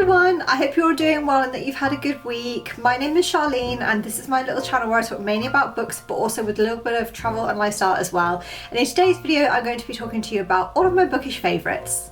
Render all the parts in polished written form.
everyone, I hope you're all doing well and that you've had a good week. My name is Charlene and this is my little channel where I talk mainly about books but also with a little bit of travel and lifestyle as well. And in today's video I'm going to be talking to you about all of my bookish favourites.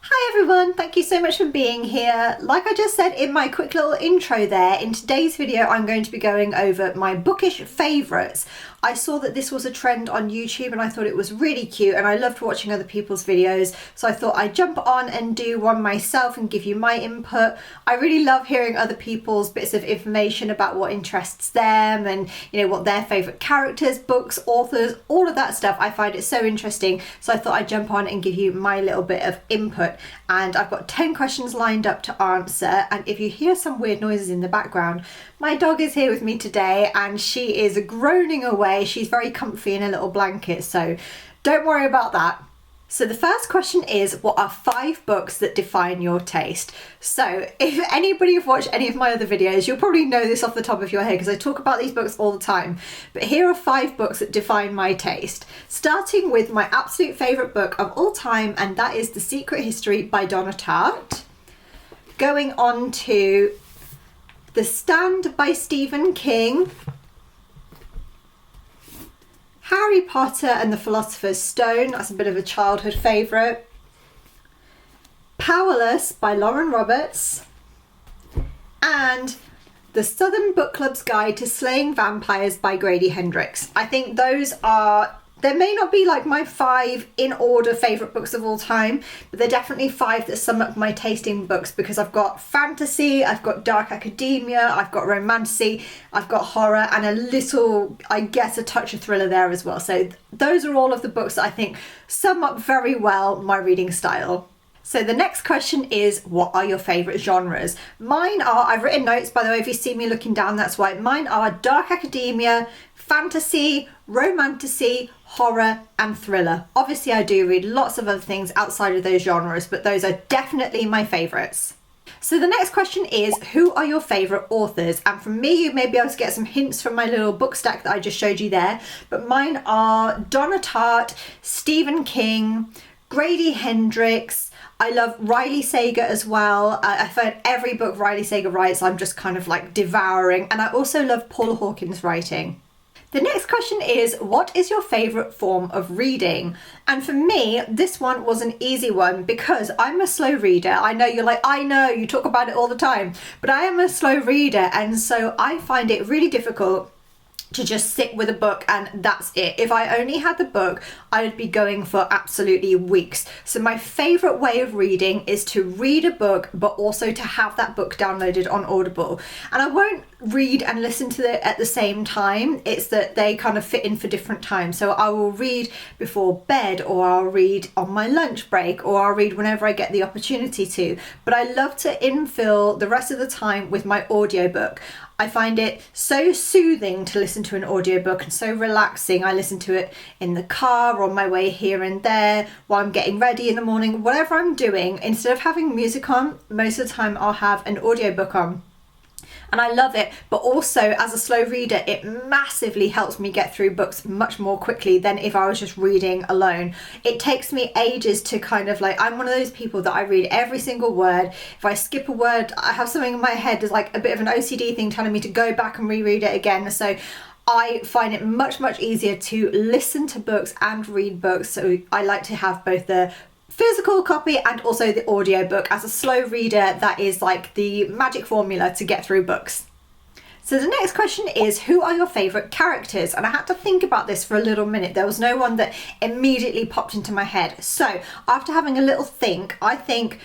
Hi everyone, thank you so much for being here. Like I just said in my quick little intro there, in today's video I'm going to be going over my bookish favourites. I saw that this was a trend on YouTube and I thought it was really cute and I loved watching other people's videos, so I thought I'd jump on and do one myself and give you my input. I really love hearing other people's bits of information about what interests them and what their favourite characters, books, authors, all of that stuff. I find it so interesting, so I thought I'd jump on and give you my little bit of input. And I've got 10 questions lined up to answer, and if you hear some weird noises in the background, my dog is here with me today and she is groaning away. She's very comfy in a little blanket, so don't worry about that. So the first question is, what are 5 books that define your taste? So if anybody have watched any of my other videos, you'll probably know this off the top of your head because I talk about these books all the time. But here are 5 books that define my taste. Starting with my absolute favourite book of all time, and that is The Secret History by Donna Tartt. Going on to The Stand by Stephen King. Harry Potter and the Philosopher's Stone, that's a bit of a childhood favourite. Powerless by Lauren Roberts. And The Southern Book Club's Guide to Slaying Vampires by Grady Hendrix. I think those are, there may not be like my 5 in order favourite books of all time, but they're definitely 5 that sum up my taste in books, because I've got fantasy, I've got dark academia, I've got romantasy, I've got horror, and a little, I guess, a touch of thriller there as well. So those are all of the books that I think sum up very well my reading style. So the next question is, what are your favourite genres? Mine are, I've written notes by the way, if you see me looking down, that's why. Mine are dark academia, fantasy, romantasy, horror and thriller. Obviously I do read lots of other things outside of those genres, but those are definitely my favourites. So the next question is, who are your favourite authors? And from me, you may be able to get some hints from my little book stack that I just showed you there, but mine are Donna Tartt, Stephen King, Grady Hendrix. I love Riley Sager as well. I find every book Riley Sager writes I'm just kind of like devouring, and I also love Paula Hawkins' writing. The next question is, what is your favourite form of reading? And for me, this one was an easy one because I'm a slow reader. I know you're like, I know, you talk about it all the time, but I am a slow reader, and so I find it really difficult to just sit with a book and that's it. If I only had the book, I would be going for absolutely weeks. So my favourite way of reading is to read a book but also to have that book downloaded on Audible. And I won't read and listen to it at the same time. It's that they kind of fit in for different times. So I will read before bed, or I'll read on my lunch break, or I'll read whenever I get the opportunity to. But I love to infill the rest of the time with my audiobook. I find it so soothing to listen to an audiobook and so relaxing. I listen to it in the car, on my way here and there, while I'm getting ready in the morning, whatever I'm doing. Instead of having music on, most of the time I'll have an audiobook on. And I love it, but also as a slow reader, it massively helps me get through books much more quickly than if I was just reading alone. It takes me ages to kind of like, I'm one of those people that I read every single word. If I skip a word, I have something in my head, there's like a bit of an OCD thing telling me to go back and reread it again. So I find it much easier to listen to books and read books. So I like to have both the physical copy and also the audiobook. As a slow reader, that is like the magic formula to get through books. So the next question is, who are your favourite characters? And I had to think about this for a little minute. There was no one that immediately popped into my head. So after having a little think, I think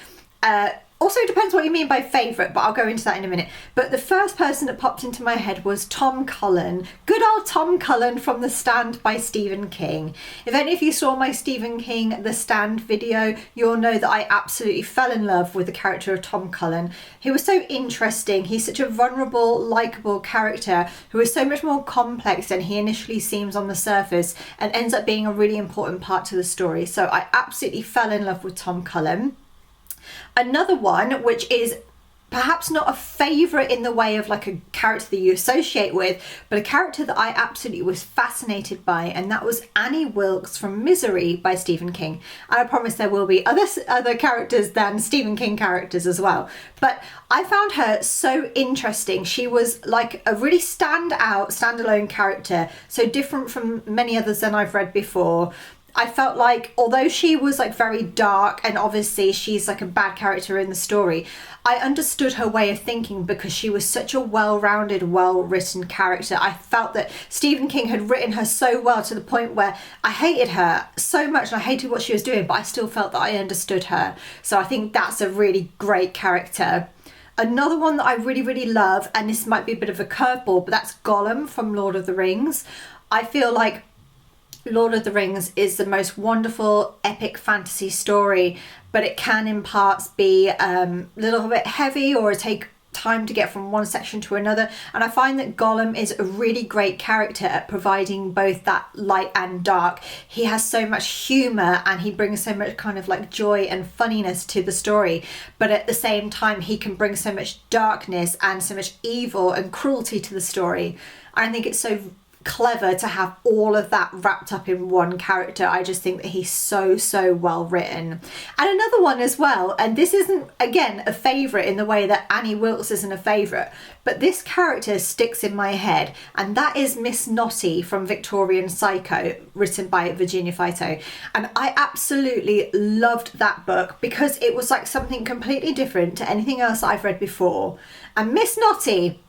also depends what you mean by favourite, but I'll go into that in a minute. But the first person that popped into my head was Tom Cullen. Good old Tom Cullen from The Stand by Stephen King. If any of you saw my Stephen King The Stand video, you'll know that I absolutely fell in love with the character of Tom Cullen. He was so interesting. He's such a vulnerable, likeable character who is so much more complex than he initially seems on the surface, and ends up being a really important part to the story. So I absolutely fell in love with Tom Cullen. Another one, which is perhaps not a favourite in the way of like a character that you associate with, but a character that I absolutely was fascinated by, and that was Annie Wilkes from Misery by Stephen King. And I promise there will be other characters than Stephen King characters as well. But I found her so interesting. She was like a really standalone character, so different from many others than I've read before. I felt like, although she was like very dark, and obviously she's like a bad character in the story, I understood her way of thinking because she was such a well-rounded, well-written character. I felt that Stephen King had written her so well to the point where I hated her so much and I hated what she was doing, but I still felt that I understood her. So I think that's a really great character. Another one that I really, really love, and this might be a bit of a curveball, but that's Gollum from Lord of the Rings. I feel like Lord of the Rings is the most wonderful epic fantasy story, but it can in parts be a little bit heavy or take time to get from one section to another. And I find that Gollum is a really great character at providing both that light and dark. He has so much humour and he brings so much kind of like joy and funniness to the story, but at the same time he can bring so much darkness and so much evil and cruelty to the story. I think it's so clever to have all of that wrapped up in one character. I just think that he's so well written. And another one as well, and this isn't again a favourite in the way that Annie Wilkes isn't a favourite, but this character sticks in my head, and that is Miss Notty from Victorian Psycho, written by Virginia Fito. And I absolutely loved that book because it was like something completely different to anything else I've read before. And Miss Notty,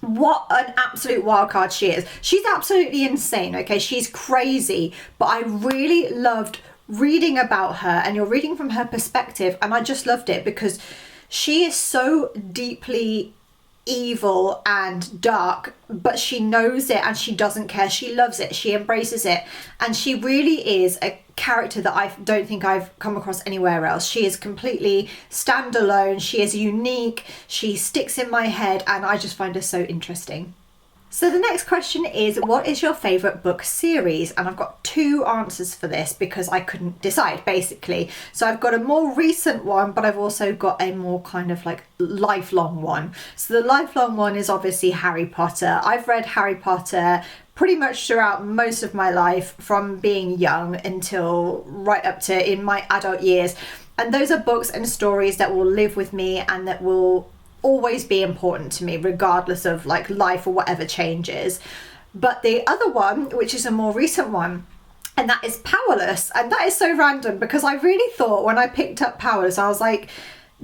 what an absolute wild card she is. She's absolutely insane, okay? She's crazy, but I really loved reading about her, and you're reading from her perspective, and I just loved it because she is so deeply evil and dark, but she knows it and she doesn't care. She loves it, she embraces it, and she really is a character that I don't think I've come across anywhere else. She is completely standalone, she is unique, she sticks in my head, and I just find her so interesting. So the next question is, what is your favourite book series? And I've got two answers for this because I couldn't decide, basically. So I've got a more recent one, but I've also got a more kind of like lifelong one. So the lifelong one is obviously Harry Potter. I've read Harry Potter pretty much throughout most of my life, from being young until right up to in my adult years. And those are books and stories that will live with me and that will always be important to me regardless of like life or whatever changes. But the other one, which is a more recent one, and that is Powerless, and that is so random because I really thought when I picked up Powerless, I was like,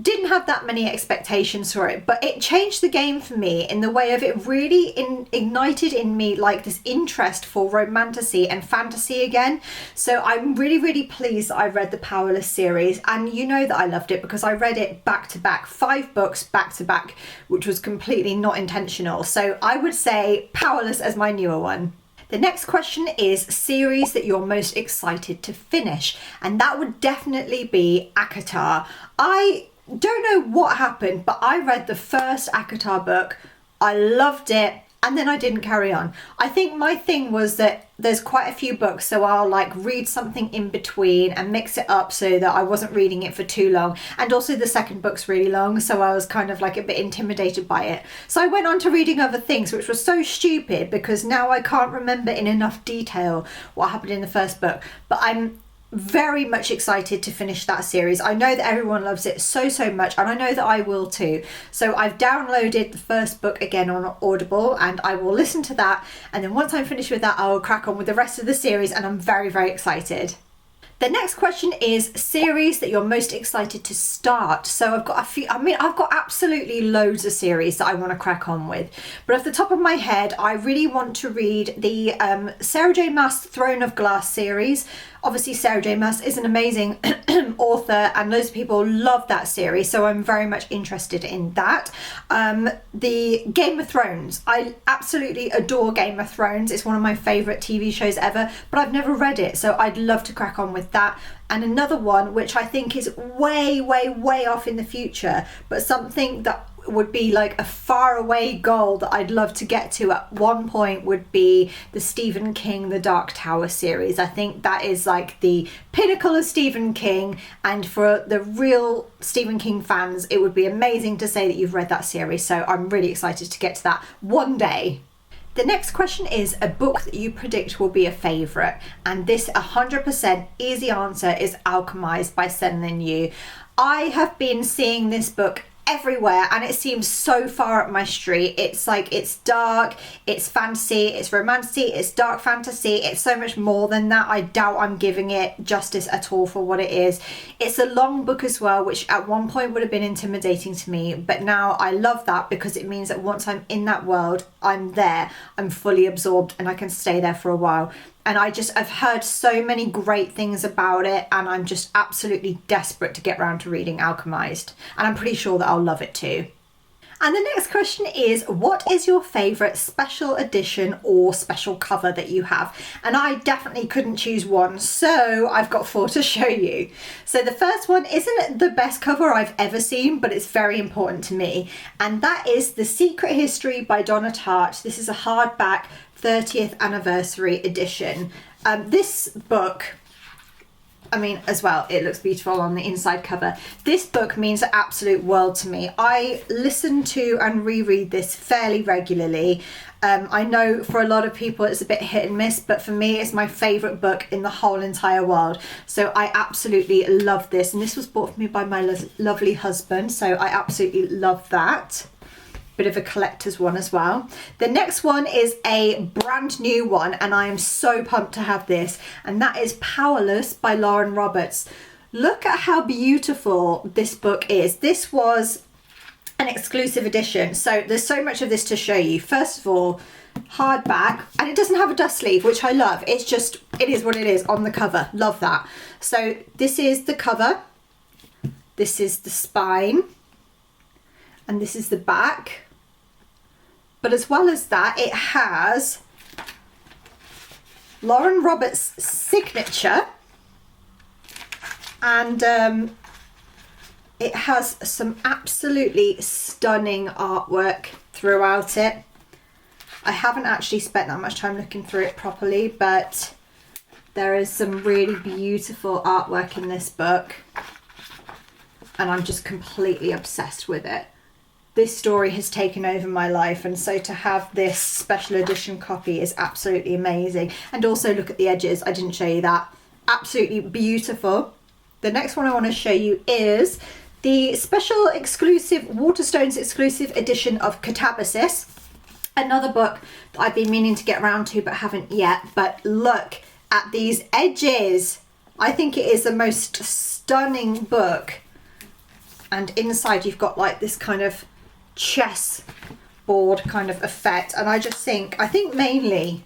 didn't have that many expectations for it, but it changed the game for me in the way of it really ignited in me like this interest for romantasy and fantasy again. So I'm really pleased that I read the Powerless series, and you know that I loved it because I read it back to back, 5 books back to back, which was completely not intentional. So I would say Powerless as my newer one. The next question is series that you're most excited to finish, and that would definitely be ACOTAR. I don't know what happened, but I read the first ACOTAR book, I loved it, and then I didn't carry on. I think my thing was that there's quite a few books, so I'll like read something in between and mix it up so that I wasn't reading it for too long. And also the second book's really long, so I was kind of like a bit intimidated by it. So I went on to reading other things, which was so stupid because now I can't remember in enough detail what happened in the first book. But I'm very much excited to finish that series. I know that everyone loves it so much, and I know that I will too. So I've downloaded the first book again on Audible, and I will listen to that, and then once I'm finished with that, I will crack on with the rest of the series, and I'm very excited. The next question is series that you're most excited to start. So I've got a few, I've got absolutely loads of series that I want to crack on with. But off the top of my head, I really want to read the Sarah J Maas Throne of Glass series. Obviously, Sarah J Maas is an amazing author and loads of people love that series, so I'm very much interested in that. The Game of Thrones. I absolutely adore Game of Thrones. It's one of my favourite TV shows ever, but I've never read it, so I'd love to crack on with that. And another one, which I think is way off in the future, but something that would be like a faraway goal that I'd love to get to at one point would be the Stephen King The Dark Tower series. I think that is like the pinnacle of Stephen King, and for the real Stephen King fans it would be amazing to say that you've read that series, so I'm really excited to get to that one day. The next question is a book that you predict will be a favourite, and this 100% easy answer is Alchemized by Sen Lin Yu. I have been seeing this book everywhere and it seems so far up my street. It's like, it's dark, it's fantasy, it's romancy, it's dark fantasy, it's so much more than that. I doubt I'm giving it justice at all for what it is. It's a long book as well, which at one point would have been intimidating to me, but now I love that because it means that once I'm in that world, I'm there, I'm fully absorbed, and I can stay there for a while. And I've heard so many great things about it, and I'm just absolutely desperate to get round to reading Alchemized, and I'm pretty sure that I'll love it too. And the next question is, what is your favourite special edition or special cover that you have? And I definitely couldn't choose one, so I've got 4 to show you. So the first one isn't the best cover I've ever seen, but it's very important to me, and that is The Secret History by Donna Tartt. This is a hardback 30th anniversary edition. This book, I mean, as well, it looks beautiful on the inside cover. This book means the absolute world to me. I listen to and reread this fairly regularly. I know for a lot of people it's a bit hit and miss, but for me it's my favourite book in the whole entire world. So I absolutely love this, and this was bought for me by my lovely husband, so I absolutely love that. Bit of a collector's one as well. The next one is a brand new one, and I am so pumped to have this, and that is Powerless by Lauren Roberts. Look at how beautiful this book is. This was an exclusive edition, so there's so much of this to show you. First of all, hardback, and it doesn't have a dust sleeve, which I love. It's just, it is what it is on the cover. Love that. So this is the cover, this is the spine, and this is the back. But as well as that, it has Lauren Roberts' signature, and it has some absolutely stunning artwork throughout it. I haven't actually spent that much time looking through it properly, but there is some really beautiful artwork in this book, and I'm just completely obsessed with it. This story has taken over my life, and so to have this special edition copy is absolutely amazing. And also look at the edges, I didn't show you that. Absolutely beautiful. The next one I want to show you is the special exclusive, Waterstones exclusive edition of Catabasis. Another book that I've been meaning to get around to but haven't yet. But look at these edges. I think it is the most stunning book. And inside you've got like this kind of chess board kind of effect, and I think mainly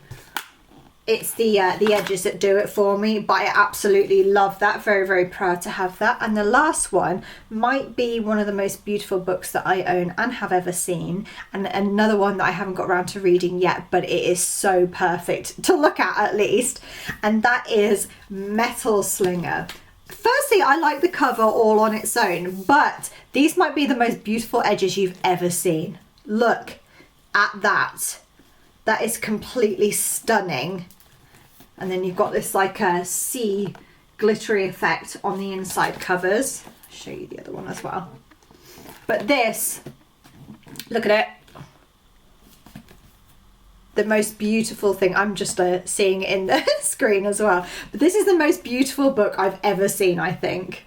it's the edges that do it for me, but I absolutely love that. Very, very proud to have that. And the last one might be one of the most beautiful books that I own and have ever seen, and another one that I haven't got around to reading yet, but it is so perfect to look at least, and that is Metal Slinger. Firstly, I like the cover all on its own, but these might be the most beautiful edges you've ever seen. Look at that. That is completely stunning. And then you've got this like a sea glittery effect on the inside covers. I'll show you the other one as well. But this, look at it. The most beautiful thing, I'm just seeing it in the screen as well, but this is the most beautiful book I've ever seen, I think.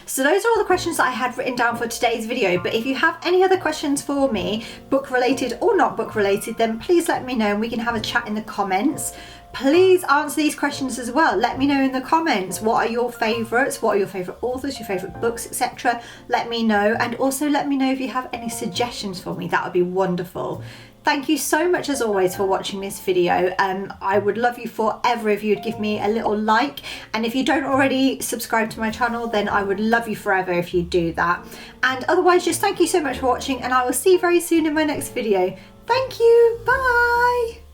So those are all the questions that I had written down for today's video, but if you have any other questions for me, book related or not book related, then please let me know and we can have a chat in the comments. Please answer these questions as well. Let me know in the comments, what are your favourites, what are your favourite authors, your favourite books, etc. Let me know, and also let me know if you have any suggestions for me. That would be wonderful. Thank you so much as always for watching this video. I would love you forever if you'd give me a little like, and if you don't already subscribe to my channel, then I would love you forever if you do that. And otherwise, just thank you so much for watching, and I will see you very soon in my next video. Thank you, bye!